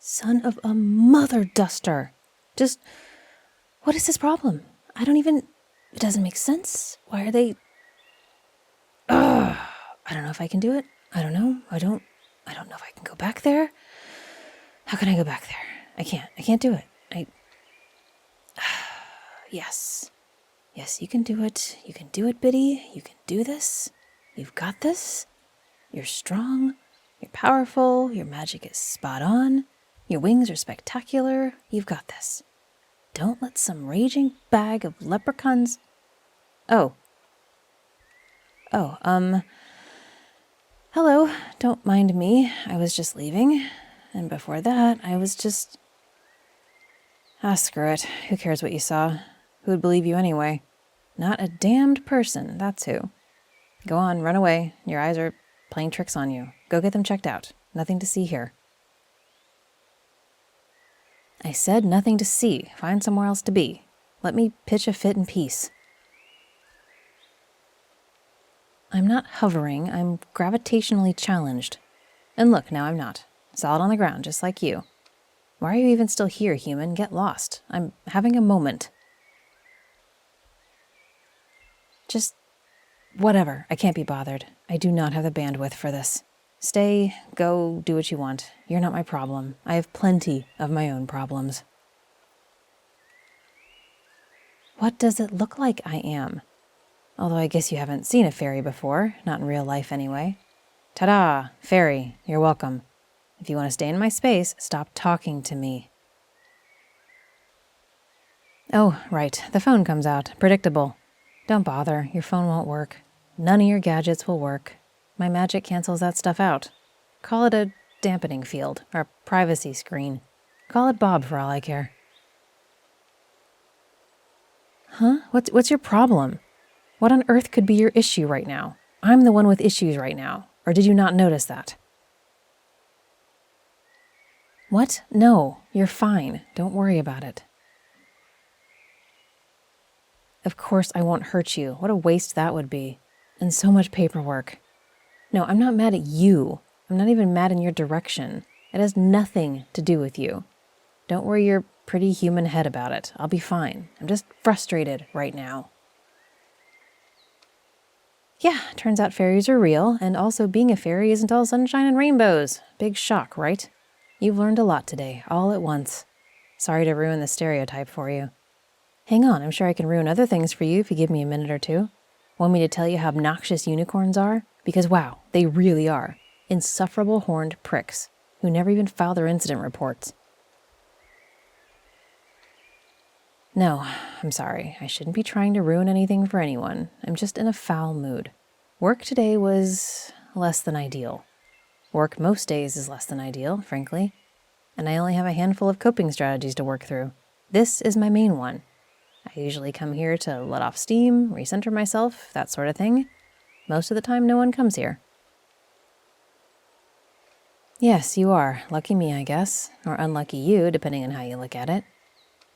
Son of a mother duster. Just, what is his problem? It doesn't make sense. Why are they... Ugh. I don't know if I can do it. I don't know. I don't know if I can go back there. How can I go back there? I can't do it. Yes. Yes, you can do it. You can do it, Biddy. You can do this. You've got this. You're strong. You're powerful. Your magic is spot on. Your wings are spectacular. You've got this. Don't let some raging bag of leprechauns... Hello. Don't mind me. I was just leaving. And before that, I was just... Screw it. Who cares what you saw? Who would believe you anyway? Not a damned person, that's who. Go on, run away. Your eyes are playing tricks on you. Go get them checked out. Nothing to see here. I said nothing to see. Find somewhere else to be. Let me pitch a fit in peace. I'm not hovering. I'm gravitationally challenged. And look, now I'm not. Solid on the ground, just like you. Why are you even still here, human? Get lost. I'm having a moment. Just... whatever. I can't be bothered. I do not have the bandwidth for this. Stay, go, do what you want. You're not my problem. I have plenty of my own problems. What does it look like I am? Although I guess you haven't seen a fairy before, not in real life anyway. Ta-da! Fairy, you're welcome. If you want to stay in my space, stop talking to me. Oh, right, the phone comes out. Predictable. Don't bother, your phone won't work. None of your gadgets will work. My magic cancels that stuff out. Call it a dampening field, or a privacy screen. Call it Bob for all I care. Huh? What's your problem? What on earth could be your issue right now? I'm the one with issues right now. Or did you not notice that? What? No, you're fine. Don't worry about it. Of course I won't hurt you. What a waste that would be. And so much paperwork. No, I'm not mad at you. I'm not even mad in your direction. It has nothing to do with you. Don't worry your pretty human head about it. I'll be fine. I'm just frustrated right now. Yeah, turns out fairies are real, and also being a fairy isn't all sunshine and rainbows. Big shock, right? You've learned a lot today, all at once. Sorry to ruin the stereotype for you. Hang on, I'm sure I can ruin other things for you if you give me a minute or two. Want me to tell you how obnoxious unicorns are? Because wow, they really are. Insufferable horned pricks, who never even file their incident reports. No, I'm sorry. I shouldn't be trying to ruin anything for anyone. I'm just in a foul mood. Work today was less than ideal. Work most days is less than ideal, frankly. And I only have a handful of coping strategies to work through. This is my main one. I usually come here to let off steam, recenter myself, that sort of thing. Most of the time, no one comes here. Yes, you are. Lucky me, I guess. Or unlucky you, depending on how you look at it.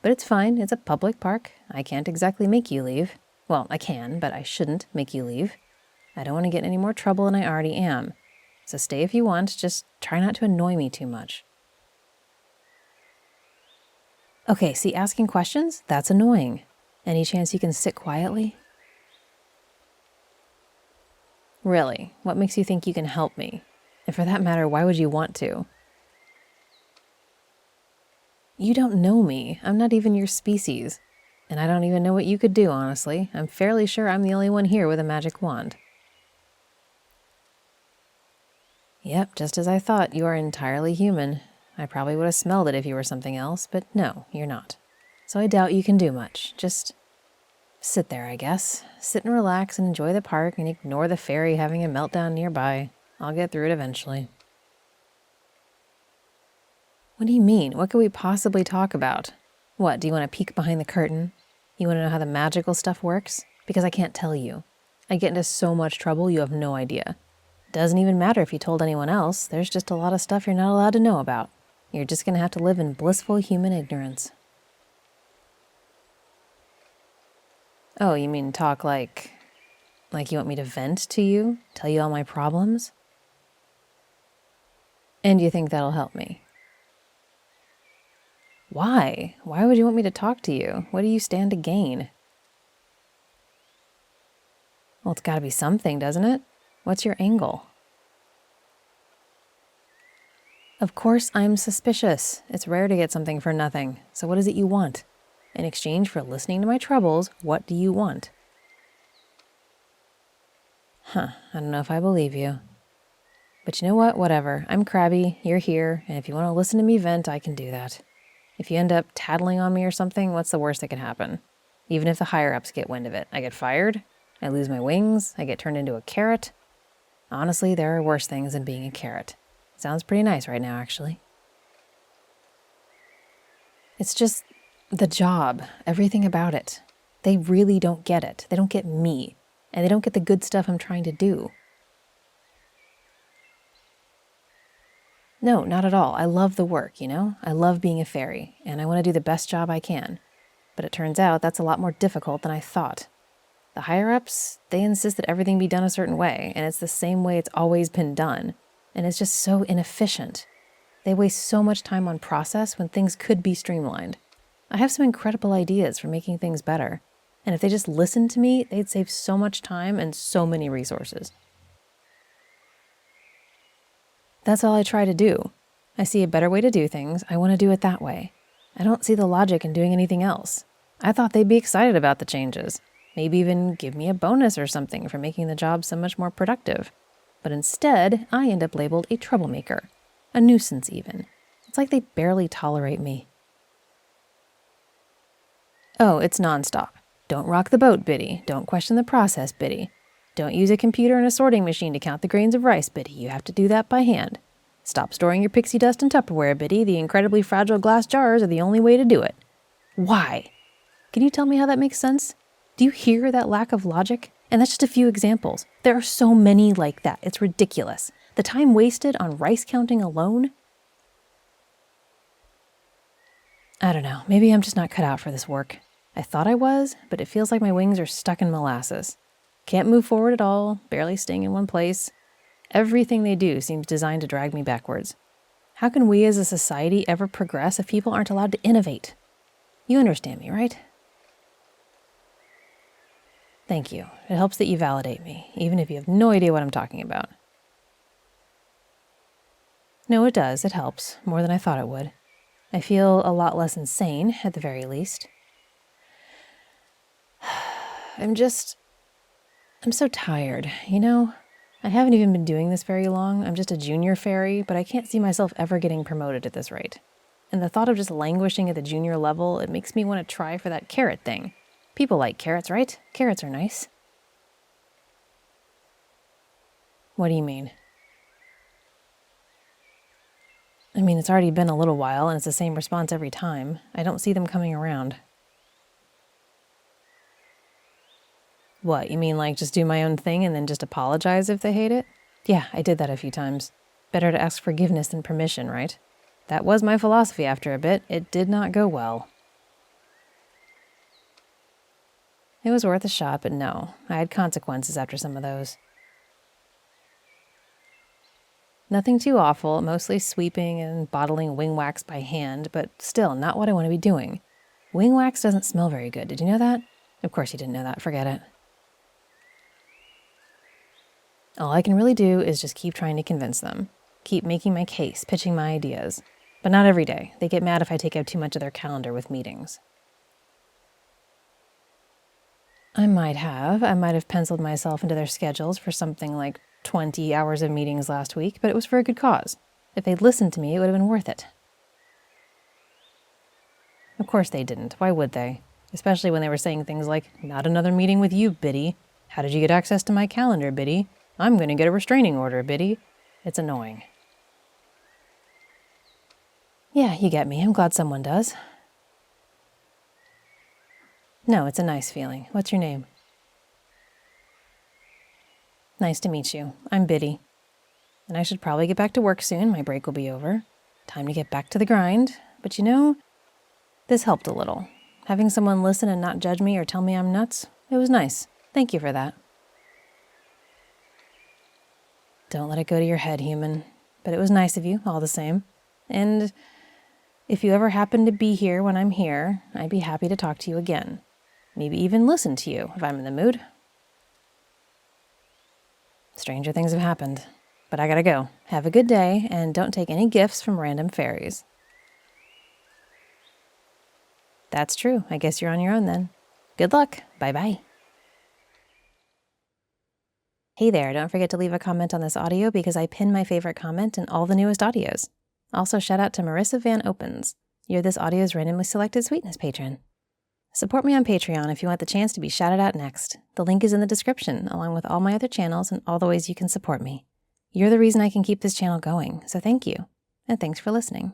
But it's fine. It's a public park. I can't exactly make you leave. Well, I can, but I shouldn't make you leave. I don't want to get in any more trouble than I already am. So stay if you want. Just try not to annoy me too much. Okay, see, asking questions? That's annoying. Any chance you can sit quietly? Really? What makes you think you can help me? And for that matter, why would you want to? You don't know me. I'm not even your species. And I don't even know what you could do, honestly. I'm fairly sure I'm the only one here with a magic wand. Yep, just as I thought, you are entirely human. I probably would have smelled it if you were something else, but no, you're not. So I doubt you can do much. Just sit there, I guess. Sit and relax and enjoy the park and ignore the fairy having a meltdown nearby. I'll get through it eventually. What do you mean? What could we possibly talk about? What, do you want to peek behind the curtain? You want to know how the magical stuff works? Because I can't tell you. I get into so much trouble you have no idea. Doesn't even matter if you told anyone else. There's just a lot of stuff you're not allowed to know about. You're just going to have to live in blissful human ignorance. Oh, you mean talk like you want me to vent to you? Tell you all my problems? And you think that'll help me? Why? Why would you want me to talk to you? What do you stand to gain? Well, it's gotta be something, doesn't it? What's your angle? Of course I'm suspicious. It's rare to get something for nothing. So what is it you want? In exchange for listening to my troubles, what do you want? I don't know if I believe you. But you know what? Whatever. I'm crabby, you're here, and if you want to listen to me vent, I can do that. If you end up tattling on me or something, what's the worst that can happen? Even if the higher-ups get wind of it. I get fired, I lose my wings, I get turned into a carrot. Honestly, there are worse things than being a carrot. Sounds pretty nice right now, actually. It's just the job, everything about it. They really don't get it. They don't get me. And they don't get the good stuff I'm trying to do. No, not at all. I love the work, you know? I love being a fairy, and I want to do the best job I can. But it turns out that's a lot more difficult than I thought. The higher-ups, they insist that everything be done a certain way, and it's the same way it's always been done. And it's just so inefficient. They waste so much time on process when things could be streamlined. I have some incredible ideas for making things better. And if they just listened to me, they'd save so much time and so many resources. That's all I try to do. I see a better way to do things. I want to do it that way. I don't see the logic in doing anything else. I thought they'd be excited about the changes. Maybe even give me a bonus or something for making the job so much more productive. But instead, I end up labeled a troublemaker. A nuisance, even. It's like they barely tolerate me. Oh, it's nonstop. Don't rock the boat, Biddy. Don't question the process, Biddy. Don't use a computer and a sorting machine to count the grains of rice, Biddy. You have to do that by hand. Stop storing your pixie dust in Tupperware, Biddy. The incredibly fragile glass jars are the only way to do it. Why? Can you tell me how that makes sense? Do you hear that lack of logic? And that's just a few examples. There are so many like that. It's ridiculous. The time wasted on rice counting alone? I don't know. Maybe I'm just not cut out for this work. I thought I was, but it feels like my wings are stuck in molasses. Can't move forward at all, barely staying in one place. Everything they do seems designed to drag me backwards. How can we as a society ever progress if people aren't allowed to innovate? You understand me, right? Thank you. It helps that you validate me, even if you have no idea what I'm talking about. No, it does. It helps. More than I thought it would. I feel a lot less insane, at the very least. I'm so tired, you know? I haven't even been doing this very long. I'm just a junior fairy, but I can't see myself ever getting promoted at this rate. And the thought of just languishing at the junior level, it makes me want to try for that carrot thing. People like carrots, right? Carrots are nice. What do you mean? I mean, it's already been a little while, and it's the same response every time. I don't see them coming around. What, you mean like just do my own thing and then just apologize if they hate it? Yeah, I did that a few times. Better to ask forgiveness than permission, right? That was my philosophy after a bit. It did not go well. It was worth a shot, but no. I had consequences after some of those. Nothing too awful, mostly sweeping and bottling wing wax by hand, but still not what I want to be doing. Wing wax doesn't smell very good. Did you know that? Of course you didn't know that. Forget it. All I can really do is just keep trying to convince them. Keep making my case, pitching my ideas. But not every day. They get mad if I take up too much of their calendar with meetings. I might have penciled myself into their schedules for something like 20 hours of meetings last week, but it was for a good cause. If they'd listened to me, it would have been worth it. Of course they didn't. Why would they? Especially when they were saying things like, not another meeting with you, Biddy. How did you get access to my calendar, Biddy? I'm going to get a restraining order, Biddy. It's annoying. Yeah, you get me. I'm glad someone does. No, it's a nice feeling. What's your name? Nice to meet you. I'm Biddy. And I should probably get back to work soon. My break will be over. Time to get back to the grind. But you know, this helped a little. Having someone listen and not judge me or tell me I'm nuts, it was nice. Thank you for that. Don't let it go to your head, human. But it was nice of you, all the same. And If you ever happen to be here when I'm here, I'd be happy to talk to you again. Maybe even listen to you if I'm in the mood. Stranger things have happened, but I gotta go. Have a good day, and don't take any gifts from random fairies. That's true. I guess you're on your own then. Good luck. Bye-bye. Hey there, don't forget to leave a comment on this audio because I pin my favorite comment in all the newest audios. Also, shout out to Marissa Van Opens. You're this audio's randomly selected sweetness patron. Support me on Patreon if you want the chance to be shouted out next. The link is in the description, along with all my other channels and all the ways you can support me. You're the reason I can keep this channel going, so thank you. And thanks for listening.